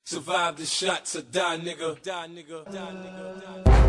Survive the shots or die, nigga. Die, nigga. Die, nigga. Die, nigga.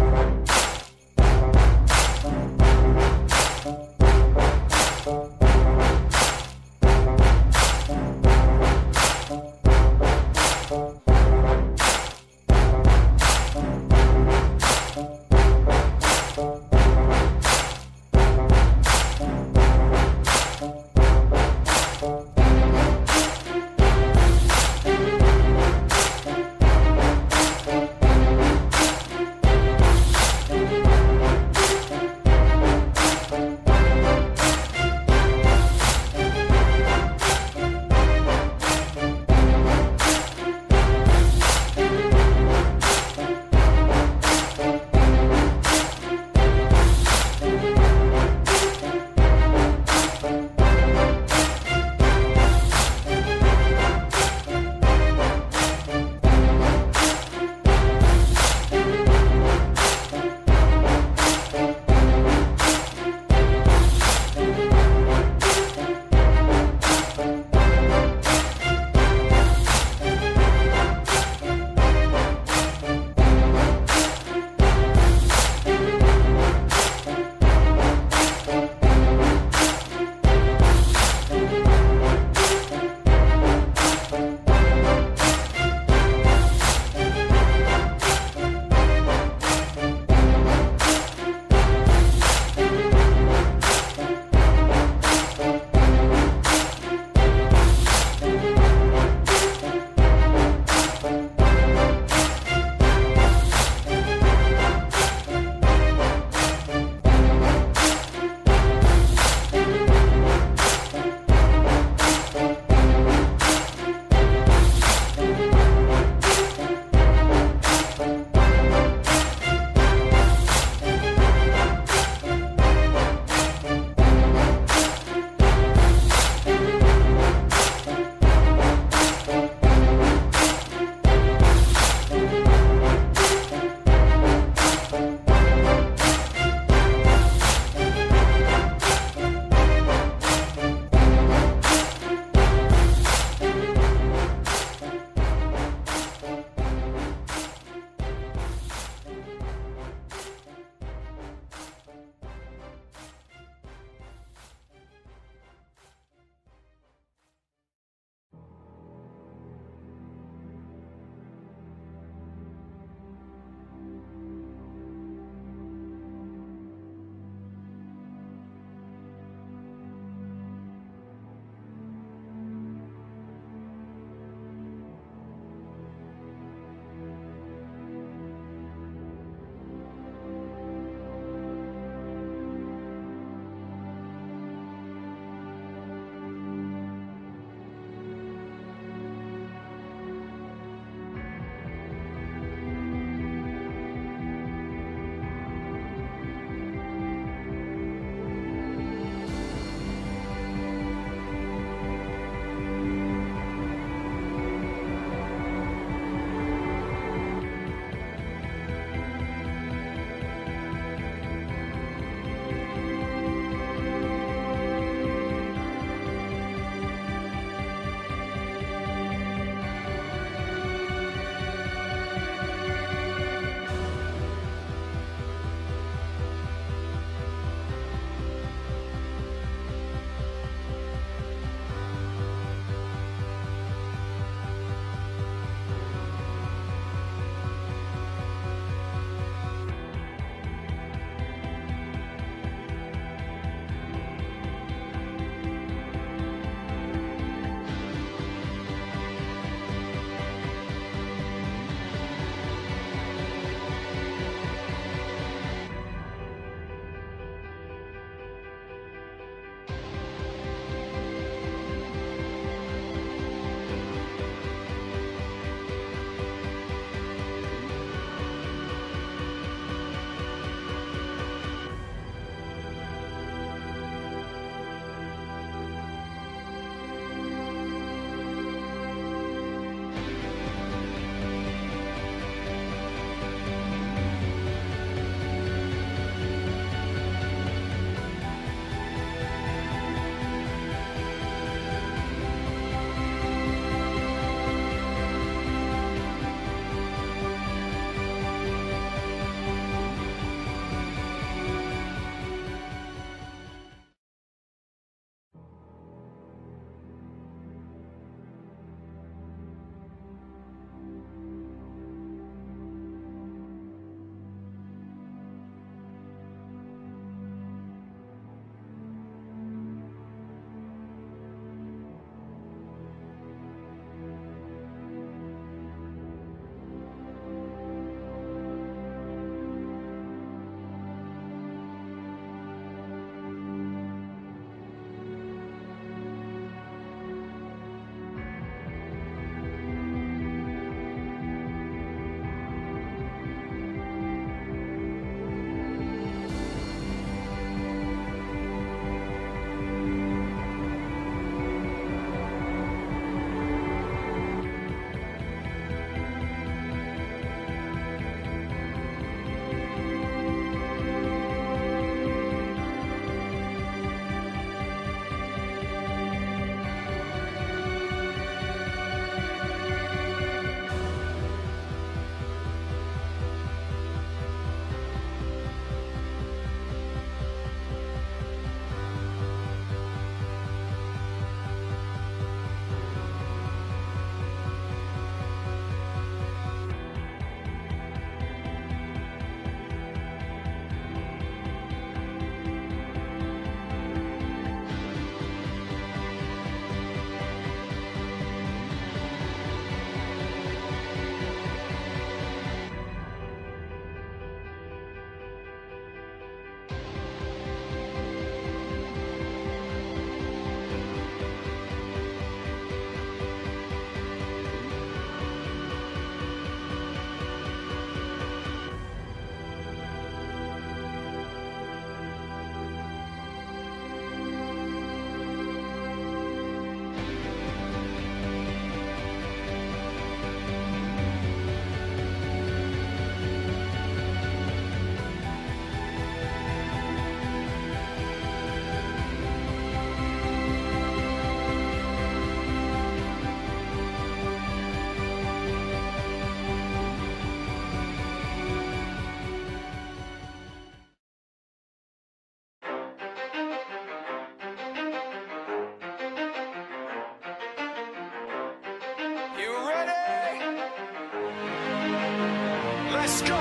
Let's go.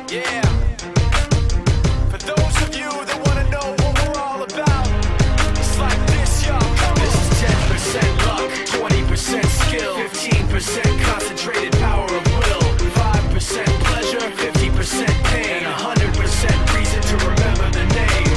Yeah. For those of you that want to know what we're all about, it's like this, y'all. This is 10% luck, 20% skill, 15% concentrated power of will, 5% pleasure, 50% pain, 100% reason to remember the name.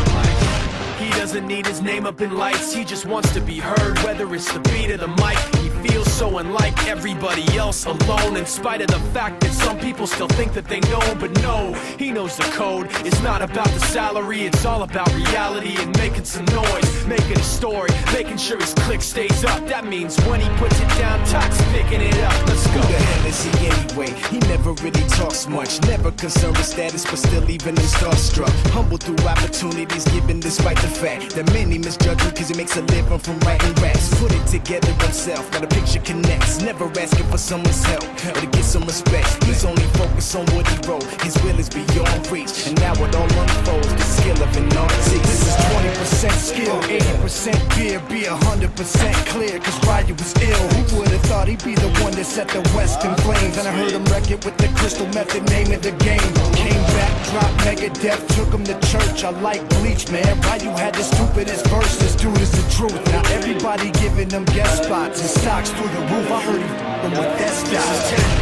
He doesn't need his name up in lights, he just wants to be heard, whether it's the beat of the mic. He feels so unlike everybody else, alone, in spite of the fact that some people still think that they know. But no, he knows the code. It's not about the salary, it's all about reality and making some noise, making a story, making sure his click stays up. That means when he puts it down, Tox picking it up. Let's go. Who the hell is he anyway? He never really talks much, never concerned with status, but still leaving him starstruck. Humble through opportunities given despite the fact that many misjudge him because he makes a living from writing raps. Put it together himself, got a picture connects, never asking for someone's help or to get some respect. He's only focused on what he wrote, his will is beyond reach, and now it all unfolds, the skill of an artist. This is 20% skill, 80% beer, be 100% clear, cause Ryu was ill. Who would've thought he'd be the one that set the West in flames? And I heard him wreck it with the crystal method, name of the game. Came back, dropped Megadeth, took him to church. I like Bleach, man. Ryu had the stupidest verse, this dude is the truth. Now everybody giving them guest spots and stocks through the roof. I heard him with that style.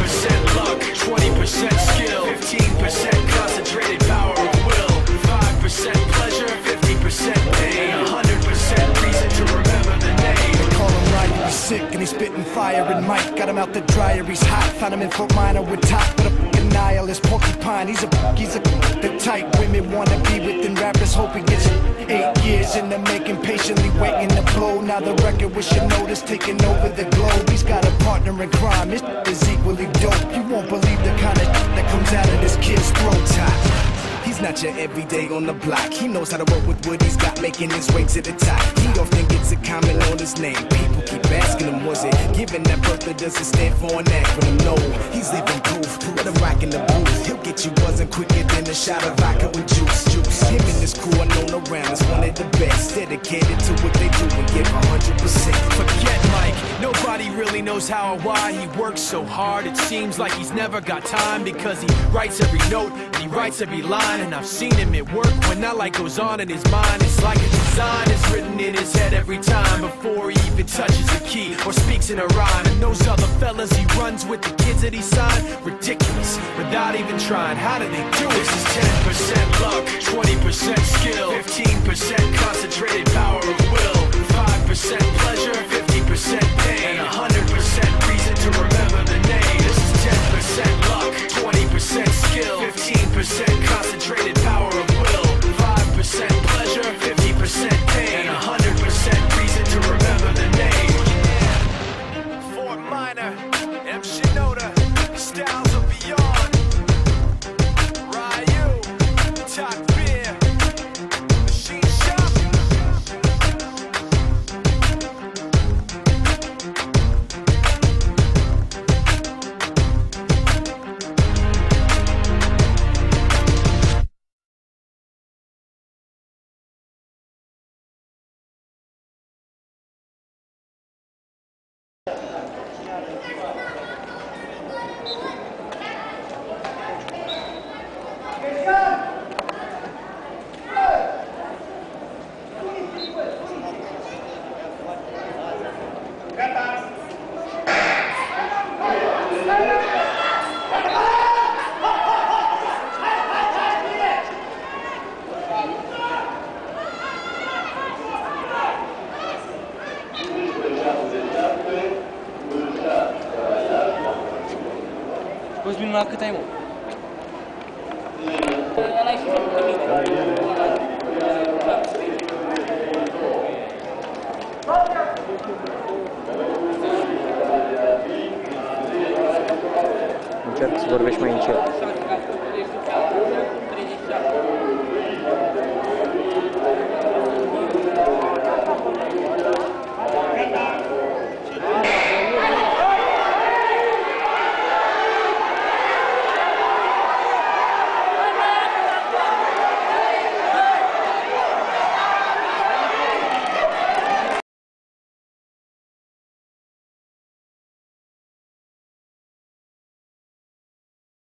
This is 10% luck, 20% skill, 15% concentrated power of will, 5% pleasure, 50% pain, 100% reason to remember the name. They call him Ryu, he's sick and he's spitting fire. And Mike got him out the dryer, he's hot. Found him in Fort Minor with top, but a fucking nihilist porcupine. He's the type women wanna be with, and rappers hope he gets 8 years in the making, patiently waiting to blow. Now the record with your notice taking over the globe. He's got a partner in crime, his is equally dope. You won't believe the kind of that comes out of this kid's throat. He's not your everyday on the block. He knows how to work with what he's got, making his way to the top. He often gets a comment on his name. People keep asking him, was it given that birth, or does it stand for an acronym? No, he's living proof. Let him rock in the booth. He'll get you buzzing quicker than a shot of vodka with juice. Him and his crew are known around as one of the best, dedicated to what they do and give 100%. Forget Mike, nobody really knows how or why he works so hard. It seems like he's never got time, because he writes every note and he writes every line. And I've seen him at work when that light goes on in his mind. It's like a design is written in his head every time before he even touches a key or speaks in a rhyme. And those other fellas he runs with, the kids that he signed, ridiculous, without even trying. How do they do it? This is 10% luck, 20% skill, 15% concentrated power of will, 5% pleasure, 50% pain, 100% reason to remember the name. This is 10% luck, 20% skill, 15% concentrated power of will, 5% pleasure, 50% pain, 100% reason to remember the name. Fort Minor, M. Shinoda, styles are beyond. Ryu, Talk Beer, Machine Shop. Poți minuna cât ai, mă? Ăla-i și Încerc să vorbești mai încet.